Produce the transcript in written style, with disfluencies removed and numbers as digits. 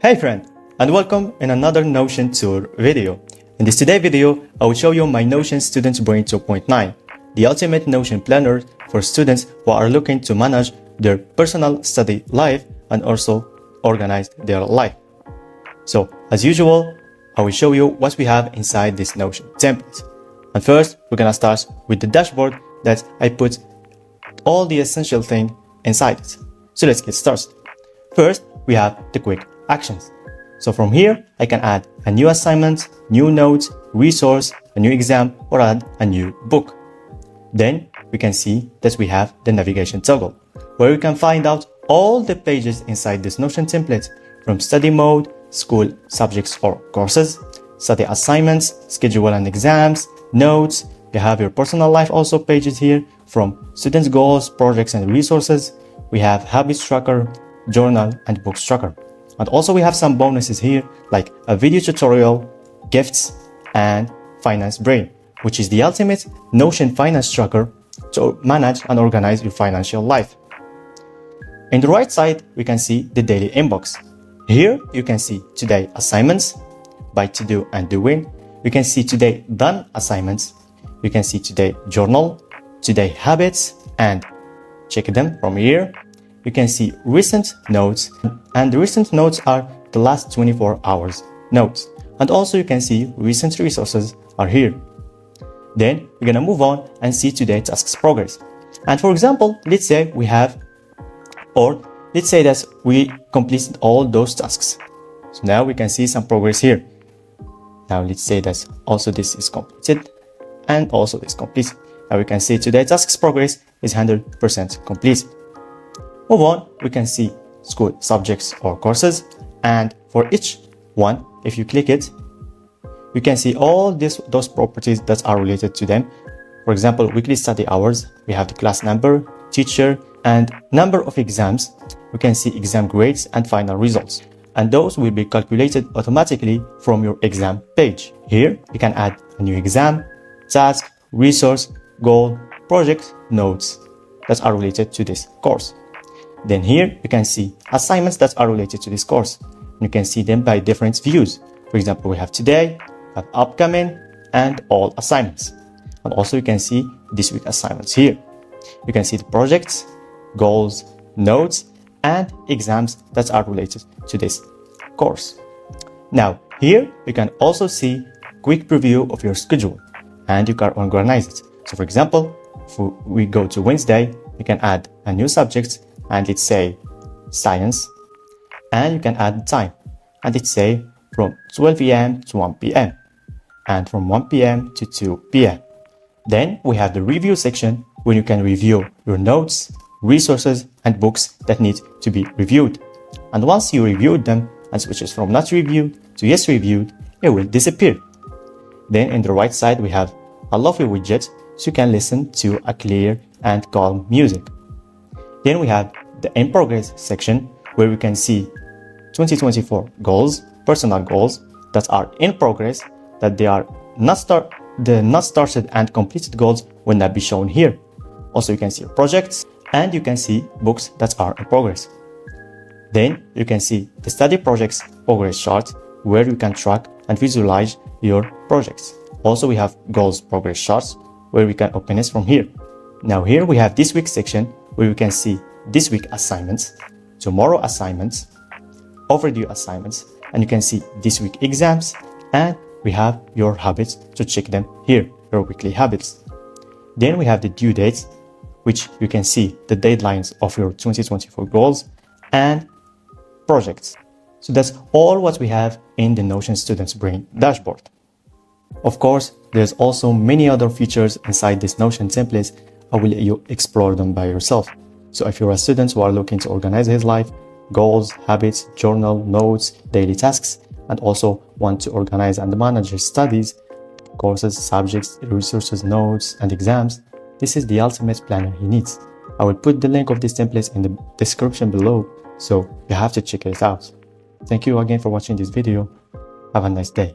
Hey friend, and welcome in another Notion tour video. In this today video, I will show you my Notion Students Brain 2.9, the ultimate Notion planner for students who are looking to manage their personal study life and also organize their life. So, as usual, I will show you what we have inside this Notion template. And first, we're gonna start with the dashboard that I put all the essential thing inside it. So let's get started. First, we have the quick actions. So from here, I can add a new assignment, new note, resource, a new exam, or add a new book. Then we can see that we have the navigation toggle, where we can find out all the pages inside this Notion template, from study mode, school subjects or courses, study assignments, schedule and exams, notes. You have your personal life also pages here, from students' goals, projects and resources. We have habits tracker, journal and books tracker. And also we have some bonuses here, like a video tutorial, gifts, and Finance Brain, which is the ultimate Notion finance tracker to manage and organize your financial life. In the right side, we can see the daily inbox. Here you can see today assignments by to do and doing. You can see today done assignments. You can see today journal, today habits, and check them from here. You can see recent notes, and the recent notes are the last 24 hours notes. And also you can see recent resources are here. Then we're gonna move on and see today tasks progress. And for example, let's say we have, or let's say that we completed all those tasks. So now we can see some progress here. Now let's say that also this is completed and also this completed. Now we can see today tasks progress is 100% complete. Move on, we can see school subjects or courses, and for each one, if you click it, you can see all those properties that are related to them. For example, weekly study hours, we have the class number, teacher, and number of exams. We can see exam grades and final results, and those will be calculated automatically from your exam page. Here, you can add a new exam, task, resource, goal, project, notes that are related to this course. Then here you can see assignments that are related to this course. You can see them by different views. For example, we have today, have upcoming, and all assignments. And also you can see this week assignments here. You can see the projects, goals, notes, and exams that are related to this course. Now here you can also see quick preview of your schedule, and you can organize it. So for example, if we go to Wednesday, you can add a new subject, and let's say science, and you can add the time, and let's say from 12 p.m. to 1 p.m. and from 1 p.m. to 2 p.m. Then we have the review section, where you can review your notes, resources, and books that need to be reviewed. And once you reviewed them and switches from not reviewed to yes reviewed, it will disappear. Then in the right side, we have a lovely widget, so you can listen to a clear and calm music. Then we have the in progress section, where we can see 2024 goals, personal goals that are in progress, that they are not started and completed goals will not be shown here. Also you can see projects, and you can see books that are in progress. Then you can see the study projects progress chart, where you can track and visualize your projects. Also we have goals progress charts, where we can open it from here. Now here we have this week section, where you can see this week assignments, tomorrow assignments, overdue assignments, and you can see this week exams, and we have your habits to check them here, your weekly habits. Then we have the due dates, which you can see the deadlines of your 2024 goals and projects. So that's all what we have in the Notion Students Brain dashboard. Of course, there's also many other features inside this Notion template. I will let you explore them by yourself. So if you're a student who are looking to organize his life, goals, habits, journal, notes, daily tasks, and also want to organize and manage his studies, courses, subjects, resources, notes, and exams, this is the ultimate planner he needs. I will put the link of this template in the description below, so you have to check it out. Thank you again for watching this video. Have a nice day.